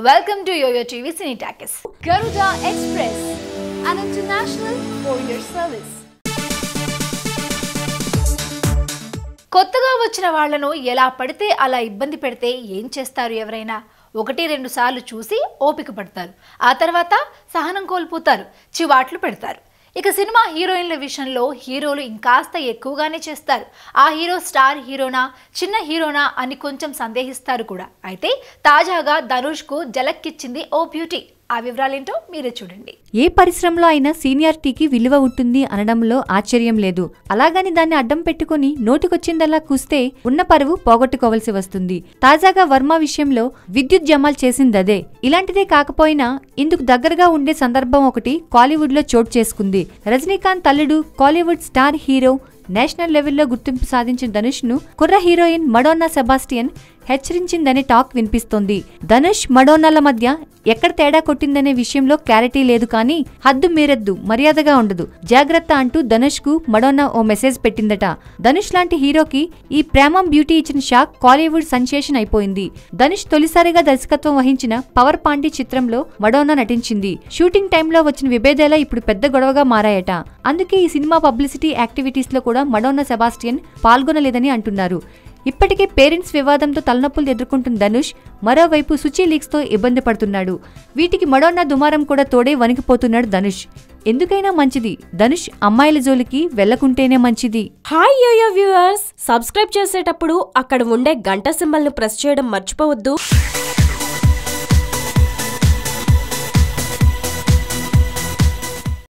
Welcome to YoYo TV Cine Takis. Garuda Express, an international courier service. కొత్తగా వచ్చిన వాళ్ళను ఎలా పడితే అలా ఇబ్బంది పెడితే ఏం చేస్తారు ఎవరైనా? 1-2 సార్లు చూసి ఓపిక పడతారు. ఆ తర్వాత సహనం కోల్పోతారు, చివాట్లు పెడతారు. ఇక సినిమా హీరోయిన్ల విషయంలో హీరోలు ఇంకాస్త ఎక్కువగానే చేస్తారు. ఆ హీరో స్టార్ హీరోనా చిన్న హీరోనా అని కొంచెం సందేహిస్తారు కూడా. అయితే తాజాగా ధనుష్కు జలక్కిచ్చింది ఓ బ్యూటీ. ఆ వివరాలేంటో మీరే చూడండి. ఏ పరిశ్రమలో అయినా సీనియారిటీకి విలువ ఉంటుంది అనడంలో ఆశ్చర్యం లేదు. అలాగని దాన్ని అడ్డం పెట్టుకుని నోటికొచ్చిందల్లా కూస్తే ఉన్న పరువు పోగొట్టుకోవలసి వస్తుంది. తాజాగా వర్మ విషయంలో విద్యుత్ జమాల్ చేసిందదే. ఇలాంటిదే కాకపోయినా ఇందుకు దగ్గరగా ఉండే సందర్భం ఒకటి కాలీవుడ్ లో చోటు చేసుకుంది. రజనీకాంత్ అల్లుడు, కాలీవుడ్ స్టార్ హీరో, నేషనల్ లెవెల్లో గుర్తింపు సాధించిన ధనుష్ ను కుర్ర హీరోయిన్ మడోన్నా సెబాస్టియన్ హెచ్చరించిందనే టాక్ వినిపిస్తోంది. ధనుష్ మడోన్నాల మధ్య ఎక్కడ తేడా కొట్టిందనే విషయంలో క్లారిటీ లేదు, కానీ హద్దు మీరద్దు, మర్యాదగా ఉండదు, జాగ్రత్త అంటూ ధనుష్ కు మడోన్నా ఓ మెసేజ్ పెట్టిందట. ధనుష్ లాంటి హీరోకి ఈ ప్రేమం బ్యూటీ ఇచ్చిన షాక్ కాలీవుడ్ సెన్సేషన్ అయిపోయింది. ధనుష్ తొలిసారిగా దర్శకత్వం వహించిన పవర్ పాండి చిత్రంలో మడోన్నా నటించింది. షూటింగ్ టైంలో వచ్చిన విభేదాలు ఇప్పుడు పెద్ద గొడవగా మారాయట. అందుకే ఈ సినిమా పబ్లిసిటీ యాక్టివిటీస్ లో కూడా మడోన్నా సెబాస్టియన్ పాల్గొనలేదని అంటున్నారు. ఇప్పటికే పేరెంట్స్ వివాదంతో తలనొప్పులు ఎదుర్కొంటున్న ధనుష్ మరోవైపు సుచి లీక్స్ తో ఇబ్బంది పడుతున్నాడు. వీటికి మడోన్నా దుమారం కూడా తోడే వణికిపోతున్నాడు ధనుష్. ఎందుకైనా మంచిది ధనుష్ అమ్మాయిల జోలికి వెళ్లకుంటేనే మంచిది. హాయ్ యోయో వ్యూవర్స్, సబ్స్క్రైబ్ చేసేటప్పుడు అక్కడ ఉండే గంట సింబల్ ను ప్రెస్ చేయడం మర్చిపోవద్దు.